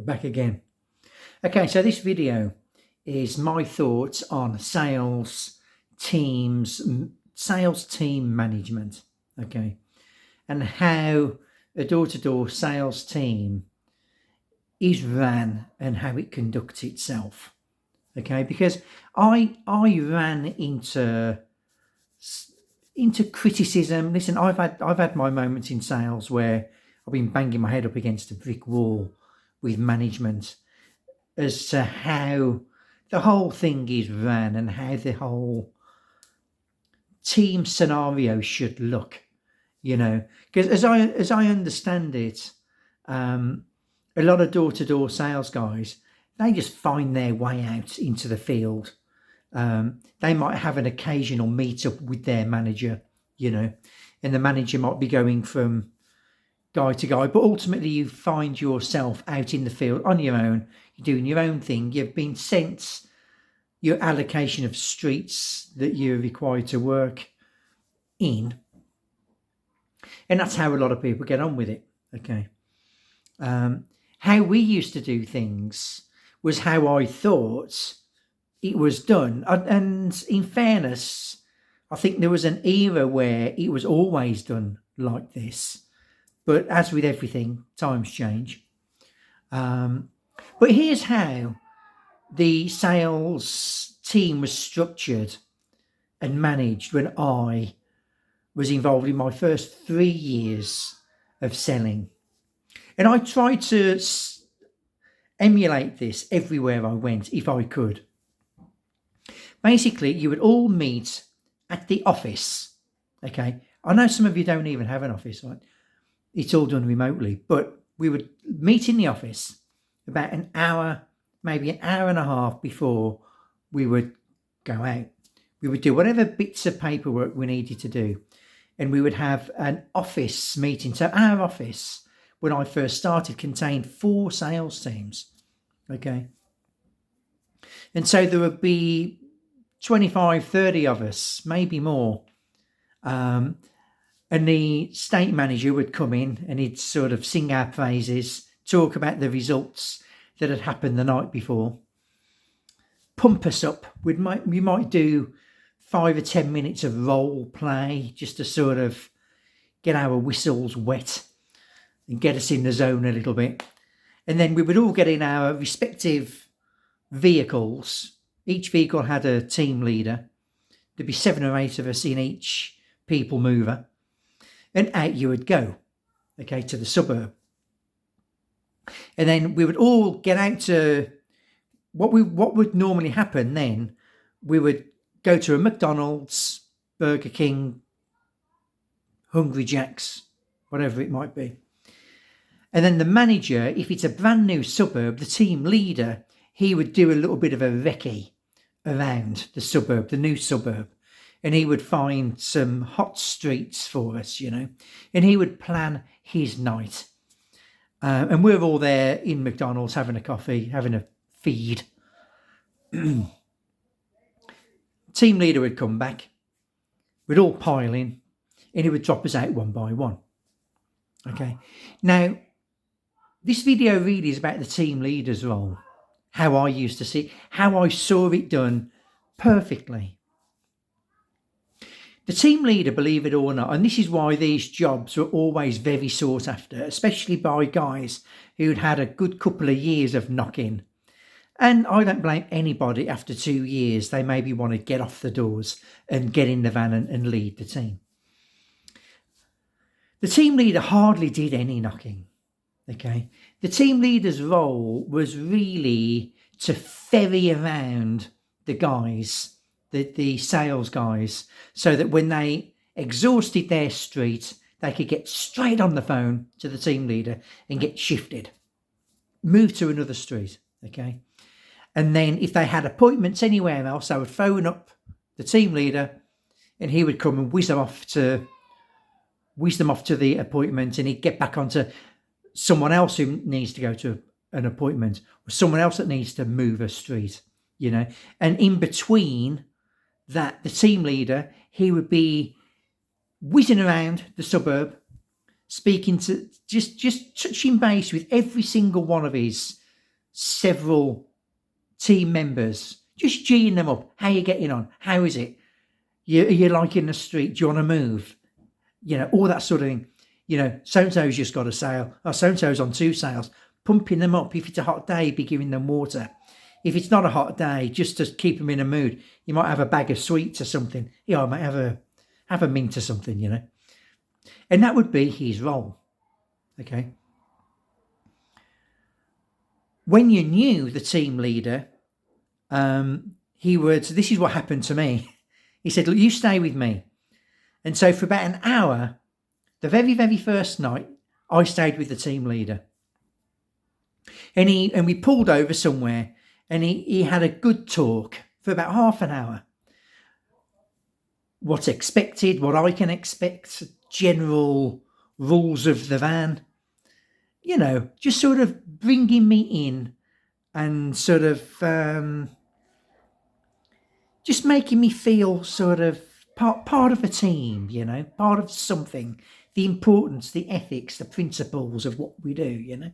We're back again. Okay, so this video is my thoughts on sales team management. Okay, and how a door-to-door sales team is ran and how it conducts itself. Okay, because I ran into criticism. Listen, I've had my moments in sales where I've been banging my head up against a brick wall with management as to how the whole thing is ran and how the whole team scenario should look, because as I understand it, a lot of door-to-door sales guys, they just find their way out into the field. They might have an occasional meet up with their manager, and the manager might be going from guy to guy, but ultimately you find yourself out in the field on your own. You're doing your own thing. You've been sent your allocation of streets that you're required to work in, and that's how a lot of people get on with it. Okay. How we used to do things was how I thought it was done, and in fairness, I think there was an era where it was always done like this. But as with everything, times change. But here's how the sales team was structured and managed when I was involved in my first 3 years of selling. And I tried to emulate this everywhere I went if I could. Basically, you would all meet at the office. Okay. I know some of you don't even have an office, right? It's all done remotely, but we would meet in the office about an hour, maybe an hour and a half before we would go out. We would do whatever bits of paperwork we needed to do, and we would have an office meeting. So our office, when I first started, contained 4 sales teams. Okay. And so there would be 25, 30 of us, maybe more. And the estate manager would come in and he'd sort of sing our praises, talk about the results that had happened the night before, pump us up. We might do 5 or 10 minutes of role play just to sort of get our whistles wet and get us in the zone a little bit. And then we would all get in our respective vehicles. Each vehicle had a team leader. There'd be 7 or 8 of us in each people mover. And out you would go, okay, to the suburb. And then we would all get out to what would normally happen then. We would go to a McDonald's, Burger King, Hungry Jack's, whatever it might be. And then the manager, if it's a brand new suburb, the team leader, he would do a little bit of a recce around the suburb, the new suburb. And he would find some hot streets for us, and he would plan his night. And we're all there in McDonald's having a coffee, having a feed. Team leader would come back. We'd all pile in and he would drop us out one by one. Okay. Now, this video really is about the team leader's role. How I used to see, how I saw it done perfectly. The team leader, believe it or not, and this is why these jobs were always very sought after, especially by guys who'd had a good couple of years of knock-in. And I don't blame anybody after 2 years. They maybe want to get off the doors and get in the van and lead the team. The team leader hardly did any knocking. Okay. The team leader's role was really to ferry around the guys, the sales guys, so that when they exhausted their street, they could get straight on the phone to the team leader and get shifted, move to another street. Okay. And then if they had appointments anywhere else, they would phone up the team leader and he would come and whiz them off to the appointment, and he'd get back onto someone else who needs to go to an appointment or someone else that needs to move a street, and in between that, the team leader, he would be whizzing around the suburb, speaking to, just touching base with every single one of his several team members, just geeing them up. How you getting on? How is it? You're like in the street. Do you want to move? All that sort of thing. So-and-so's just got a sale. Oh, so-and-so's on 2 sales. Pumping them up. If it's a hot day, be giving them water. If it's not a hot day, just to keep them in a mood, you might have a bag of sweets or something. I might have a mint or something, And that would be his role. Okay. When you knew the team leader, this is what happened to me. He said, look, you stay with me. And so for about an hour, the very, very first night, I stayed with the team leader. And we pulled over somewhere, and he had a good talk for about half an hour. What's expected, what I can expect, general rules of the van, just sort of bringing me in and sort of just making me feel sort of part of a team, part of something, the importance, the ethics, the principles of what we do,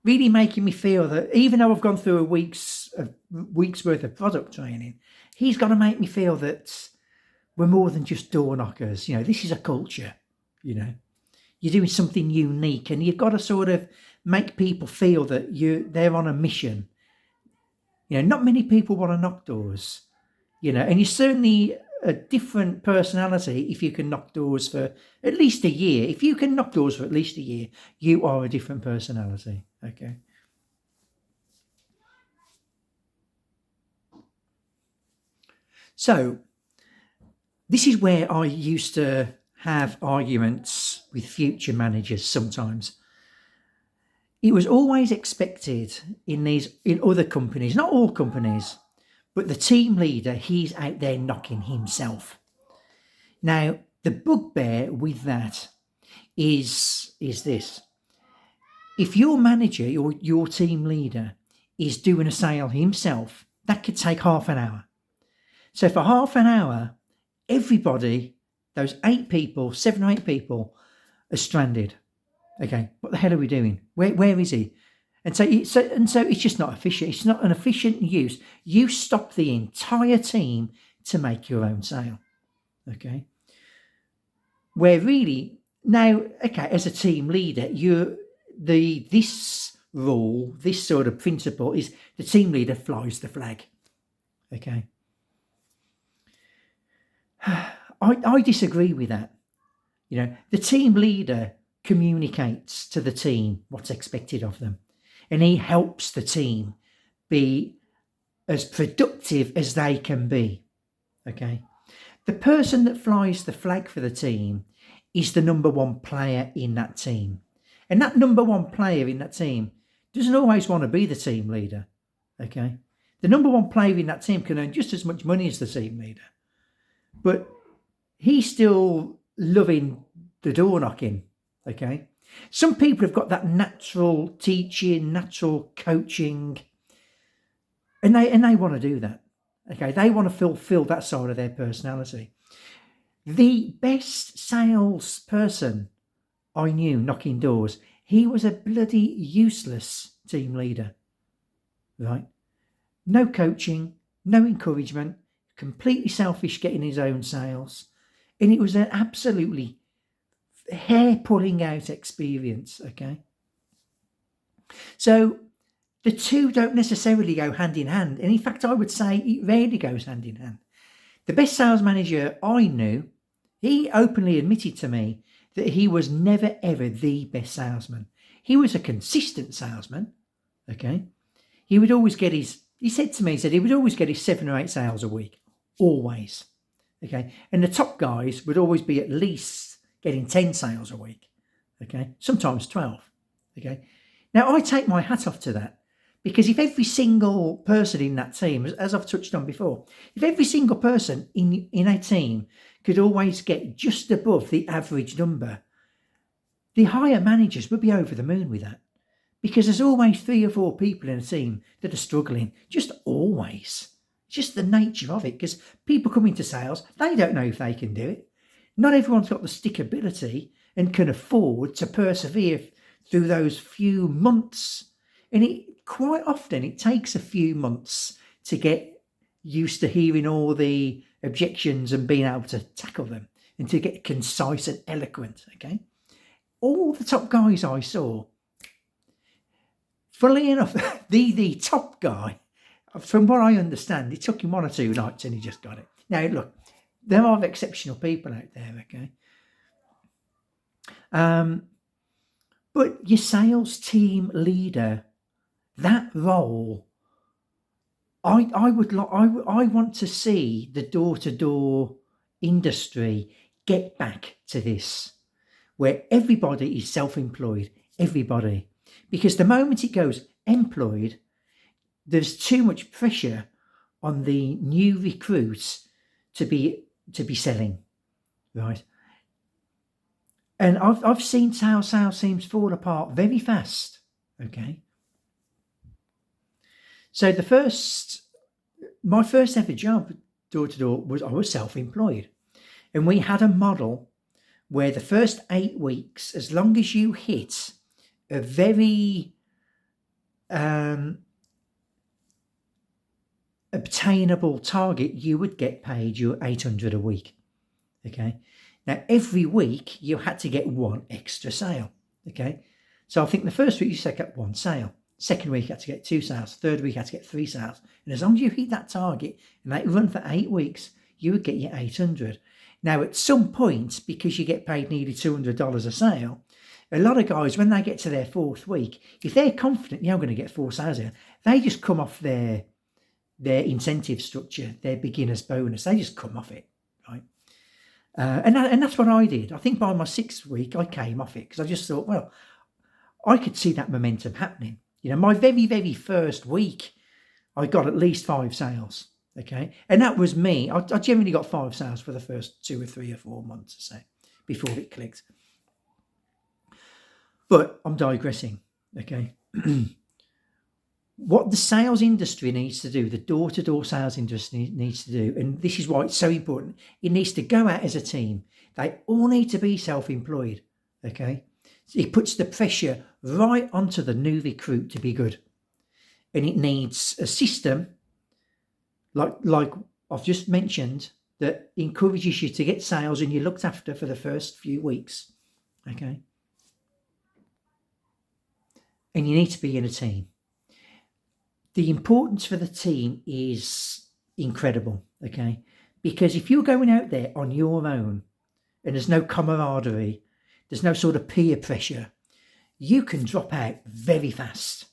really making me feel that even though I've gone through a week's worth of product training, he's got to make me feel that we're more than just door knockers. This is a culture, you're doing something unique, and you've got to sort of make people feel that they're on a mission. Not many people want to knock doors, and you're certainly a different personality if you can knock doors for at least a year. If you can knock doors for at least a year, you are a different personality. Okay. So this is where I used to have arguments with future managers sometimes. It was always expected in other companies, not all companies, but the team leader, he's out there knocking himself. Now, the bugbear with that is this. If your manager or your team leader is doing a sale himself, that could take half an hour. So for half an hour, everybody, those 7 or 8 people, are stranded. Okay, what the hell are we doing? Where is he? And so it's just not efficient. It's not an efficient use. You stop the entire team to make your own sale. Okay. Where really now, okay, as a team leader, this rule, this sort of principle is the team leader flies the flag. Okay. I disagree with that. The team leader communicates to the team what's expected of them, and he helps the team be as productive as they can be. Okay. The person that flies the flag for the team is the number one player in that team. And that number one player in that team doesn't always want to be the team leader. Okay. The number one player in that team can earn just as much money as the team leader, but he's still loving the door knocking. Okay. Some people have got that natural teaching, natural coaching, and they want to do that. Okay. They want to fulfill that side of their personality. The best salesperson I knew knocking doors, he was a bloody useless team leader. Right. No coaching, no encouragement, completely selfish getting his own sales. And it was an absolutely hair-pulling out experience, okay? So the two don't necessarily go hand in hand. And in fact, I would say it rarely goes hand in hand. The best sales manager I knew, he openly admitted to me that he was never, ever the best salesman. He was a consistent salesman, okay? He would always get he said he would always get his 7 or 8 sales a week. Always. Okay. And the top guys would always be at least getting 10 sales a week. Okay. Sometimes 12. Okay. Now I take my hat off to that, because if every single person in that team, as I've touched on before, if every single person in a team could always get just above the average number, the higher managers would be over the moon with that. Because there's always 3 or 4 people in a team that are struggling. Just always. It's just the nature of it. Because people come into sales, they don't know if they can do it. Not everyone's got the stickability and can afford to persevere through those few months And it quite often it takes a few months to get used to hearing all the objections and being able to tackle them and to get concise and eloquent. Okay. All the top guys I saw, funnily enough, the top guy, from what I understand, it took him 1 or 2 nights and he just got it. Now, look, there are exceptional people out there, okay? But your sales team leader, that role, I want to see the door-to-door industry get back to this, where everybody is self-employed, everybody. Because the moment it goes employed, there's too much pressure on the new recruits to be selling, right? And I've seen how sales teams fall apart very fast. Okay. So my first ever job door to door was I was self-employed, and we had a model where the first 8 weeks, as long as you hit a very obtainable target, you would get paid your $800 a week. Okay. Now, every week you had to get 1 extra sale. Okay. So I think the first week you set up 1 sale. Second week you had to get 2 sales. Third week you had to get 3 sales. And as long as you hit that target and that run for 8 weeks, you would get your 800. Now, at some point, because you get paid nearly $200 a sale, a lot of guys, when they get to their 4th week, if they're confident you're going to get 4 sales here, they just come off their incentive structure, their beginner's bonus. They just come off it, right? And that's what I did. I think by my 6th week, I came off it because I just thought, well, I could see that momentum happening. You know, my very, very first week, I got at least 5 sales. Okay. And that was me. I generally got 5 sales for the first 2 or 3 or 4 months or so before it clicked. But I'm digressing. Okay. What the sales industry needs to do, the door-to-door sales industry needs to do, and this is why it's so important, it needs to go out as a team. They all need to be self-employed, okay? So it puts the pressure right onto the new recruit to be good. And it needs a system, like I've just mentioned, that encourages you to get sales and you're looked after for the first few weeks, okay? And you need to be in a team. The importance for the team is incredible, okay? Because if you're going out there on your own and there's no camaraderie, there's no sort of peer pressure, you can drop out very fast.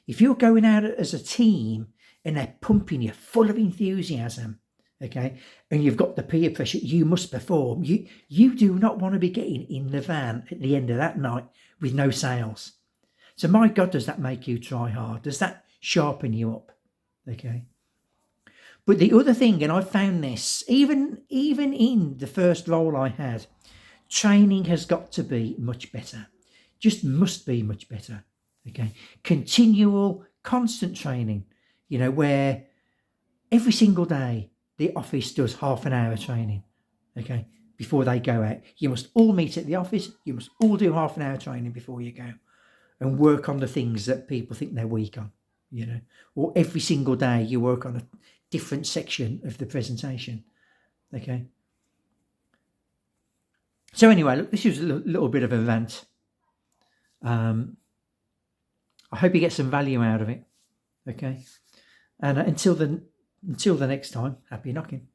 If you're going out as a team and they're pumping you full of enthusiasm, okay, and you've got the peer pressure, you must perform. You do not want to be getting in the van at the end of that night with no sales. So my God, does that make you try hard? Does that sharpen you up? Okay. But the other thing, and I found this, even in the first role I had, training has got to be much better. Just must be much better. Okay. Continual, constant training, you know, where every single day the office does half an hour training. Okay. Before they go out. You must all meet at the office. You must all do half an hour training before you go and work on the things that people think they're weak on, you know, or every single day you work on a different section of the presentation. Okay. So anyway, look, this was a little bit of a rant. I hope you get some value out of it. Okay. And until the next time, happy knocking.